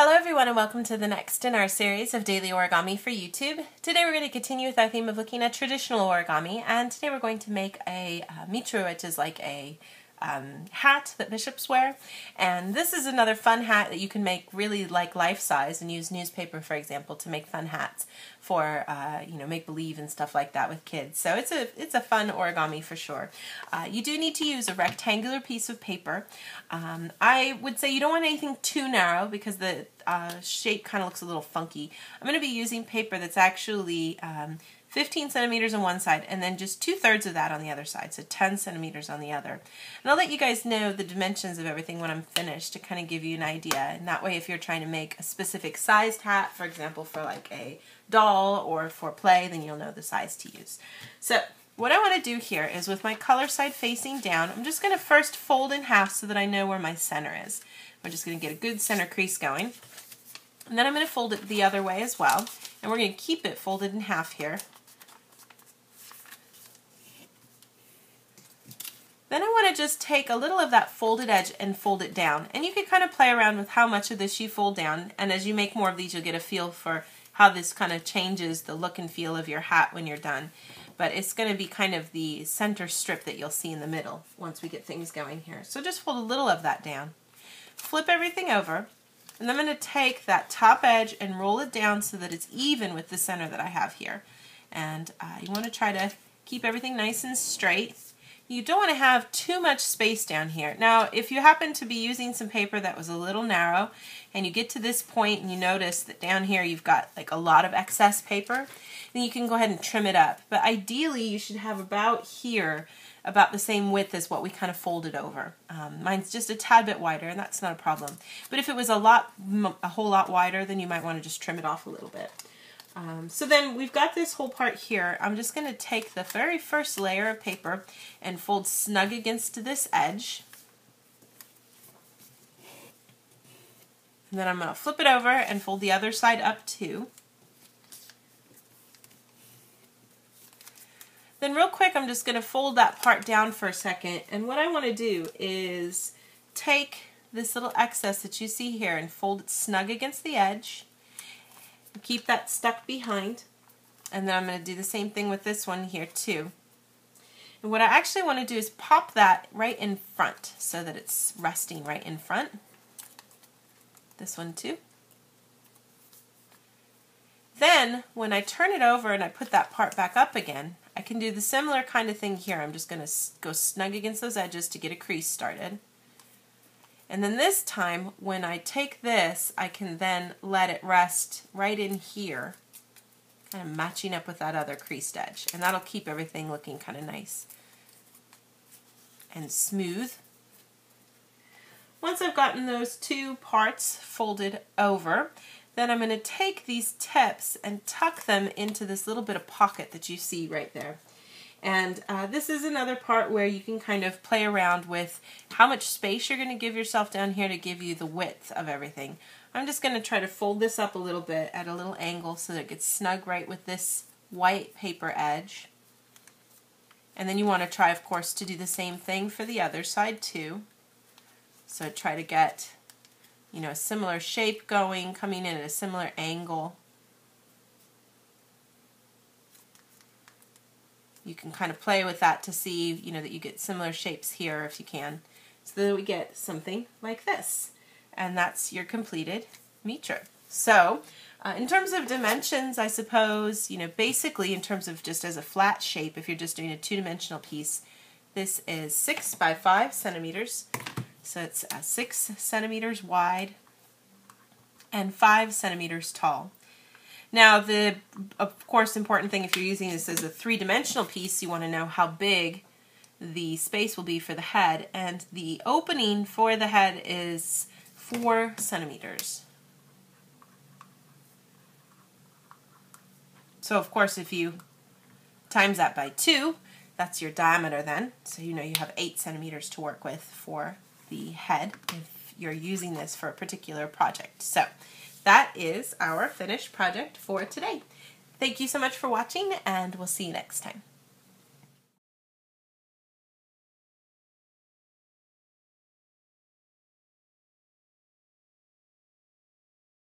Hello everyone and welcome to the next in our series of daily origami for YouTube. Today we're going to continue with our theme of looking at traditional origami, and today we're going to make a mitre, which is like a hat that bishops wear. And this is another fun hat that you can make really like life-size and use newspaper, for example, to make fun hats for make-believe and stuff like that with kids. So it's a fun origami for sure. You do need to use a rectangular piece of paper. I would say you don't want anything too narrow because the shape kind of looks a little funky. I'm going to be using paper that's actually 15 centimeters on one side and then just 2/3 of that on the other side, so 10 centimeters on the other. And I'll let you guys know the dimensions of everything when I'm finished to kind of give you an idea. And that way if you're trying to make a specific sized hat, for example for like a doll or for play, then you'll know the size to use. So what I want to do here is with my color side facing down, I'm just going to first fold in half so that I know where my center is. I'm just going to get a good center crease going. And then I'm going to fold it the other way as well. And we're going to keep it folded in half here. Then I want to just take a little of that folded edge and fold it down. And you can kind of play around with how much of this you fold down. And as you make more of these, you'll get a feel for how this kind of changes the look and feel of your hat when you're done. But it's going to be kind of the center strip that you'll see in the middle once we get things going here. So just fold a little of that down. Flip everything over. And I'm going to take that top edge and roll it down so that it's even with the center that I have here. And you want to try to keep everything nice and straight. You don't want to have too much space down here. Now, if you happen to be using some paper that was a little narrow and you get to this point and you notice that down here you've got like a lot of excess paper, then you can go ahead and trim it up. But ideally, you should have about here, about the same width as what we kind of folded over. Mine's just a tad bit wider, and that's not a problem. But if it was a whole lot wider, then you might want to just trim it off a little bit. So then we've got this whole part here. I'm just going to take the very first layer of paper and fold snug against this edge. And then I'm going to flip it over and fold the other side up too. Then real quick, I'm just going to fold that part down for a second. And what I want to do is take this little excess that you see here and fold it snug against the edge. Keep that stuck behind, and then I'm going to do the same thing with this one here too. And what I actually want to do is pop that right in front so that it's resting right in front. This one too. Then when I turn it over and I put that part back up again, I can do the similar kind of thing here. I'm just going to go snug against those edges to get a crease started. And then this time, when I take this, I can then let it rest right in here, kind of matching up with that other creased edge. And that'll keep everything looking kind of nice and smooth. Once I've gotten those two parts folded over, then I'm going to take these tips and tuck them into this little bit of pocket that you see right there. And this is another part where you can kind of play around with how much space you're going to give yourself down here to give you the width of everything. I'm just going to try to fold this up a little bit at a little angle so that it gets snug right with this white paper edge. And then you want to try, of course, to do the same thing for the other side too. So try to get, a similar shape going, coming in at a similar angle. You can kind of play with that to see, that you get similar shapes here if you can, so that we get something like this. And that's your completed mitre. So, in terms of dimensions, I suppose, basically in terms of just as a flat shape, if you're just doing a two-dimensional piece, this is 6 by 5 centimeters. So it's 6 centimeters wide and 5 centimeters tall. Now, the, of course, important thing if you're using this as a three-dimensional piece, you want to know how big the space will be for the head. And the opening for the head is 4 centimeters. So, of course, if you times that by 2, that's your diameter then. So you have 8 centimeters to work with for the head if you're using this for a particular project. So that is our finished project for today. Thank you so much for watching, and we'll see you next time.